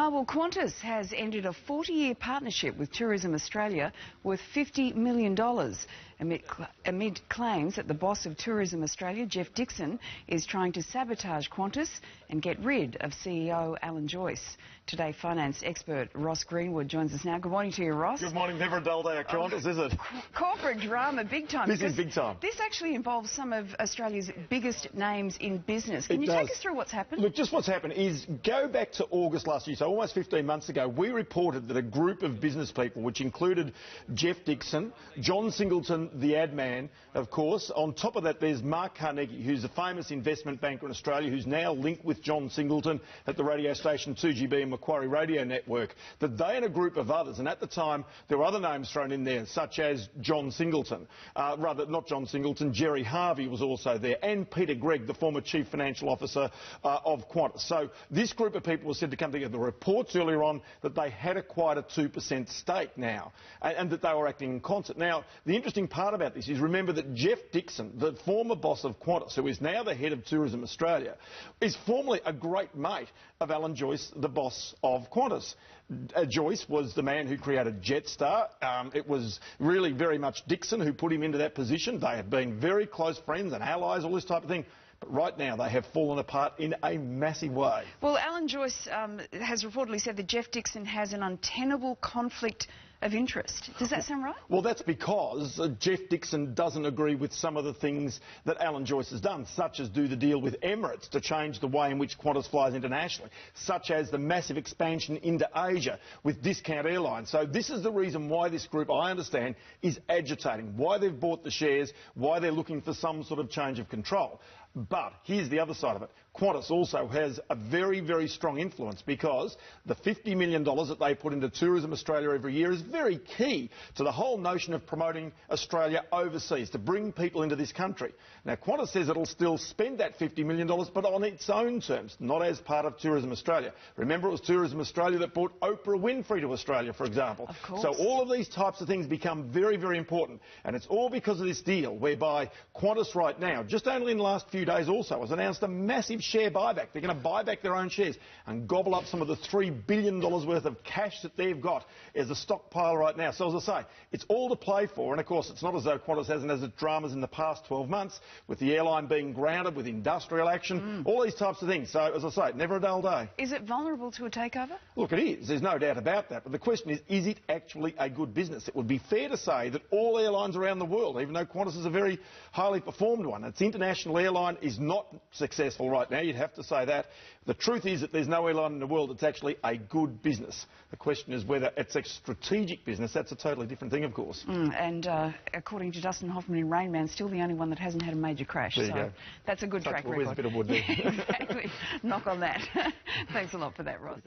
Well, Qantas has ended a 40-year partnership with Tourism Australia worth $50 million amid claims that the boss of Tourism Australia, Jeff Dixon, is trying to sabotage Qantas and get rid of CEO Alan Joyce. Today, finance expert Ross Greenwood joins us now. Good morning to you, Ross. Good morning. Never a dull day at Qantas, is it? Corporate drama, big time. This is big time. This actually involves some of Australia's biggest names in business. Can you take us through what's happened? Look, just what's happened is, go back to August last year, so almost 15 months ago, we reported that a group of business people, which included Jeff Dixon, John Singleton, the ad man, of course. On top of that, there's Mark Carnegie, who's a famous investment banker in Australia, who's now linked with John Singleton at the radio station 2GB and Macquarie Radio Network, that they and a group of others, and at the time there were other names thrown in there, such as John Singleton, not John Singleton, Jerry Harvey was also there, and Peter Gregg, the former Chief Financial Officer of Qantas. So this group of people was said to come together. The reports earlier on that they had acquired a 2% stake now, and that they were acting in concert. Now, the interesting part about this is, remember that Jeff Dixon, the former boss of Qantas, who is now the head of Tourism Australia, is formerly a great mate of Alan Joyce, the boss of Qantas. Joyce was the man who created Jetstar. It was really very much Dixon who put him into that position. They have been very close friends and allies, all this type of thing. But right now they have fallen apart in a massive way. Well, Alan Joyce has reportedly said that Jeff Dixon has an untenable conflict of interest. Does that sound right? Well, that's because Jeff Dixon doesn't agree with some of the things that Alan Joyce has done, such as do the deal with Emirates to change the way in which Qantas flies internationally, such as the massive expansion into Asia with Discount Airlines. So this is the reason why this group, I understand, is agitating, why they've bought the shares, why they're looking for some sort of change of control. But here's the other side of it. Qantas also has a very, very strong influence, because the $50 million that they put into Tourism Australia every year is very key to the whole notion of promoting Australia overseas, to bring people into this country. Now, Qantas says it'll still spend that $50 million, but on its own terms, not as part of Tourism Australia. Remember, it was Tourism Australia that brought Oprah Winfrey to Australia, for example. Of course. So all of these types of things become very, very important. And it's all because of this deal, whereby Qantas right now, just only in the last few days also, has announced a massive share buyback. They're going to buy back their own shares and gobble up some of the $3 billion worth of cash that they've got as a stockpile right now. So, as I say, it's all to play for. And, of course, it's not as though Qantas hasn't had its dramas in the past 12 months, with the airline being grounded, with industrial action, all these types of things. So, as I say, never a dull day. Is it vulnerable to a takeover? Look, it is. There's no doubt about that. But the question is it actually a good business? It would be fair to say that all airlines around the world, even though Qantas is a very highly performed one, its international airline is not successful right now. You'd have to say that. The truth is that there's no airline in the world that's actually a good business. The question is whether it's a strategic business. That's a totally different thing, of course. And according to Dustin Hoffman in Rain Man, still the only one that hasn't had a major crash. There you go. That's a good track record. Where's a bit of wood there? Exactly. Knock on that. Thanks a lot for that, Ross.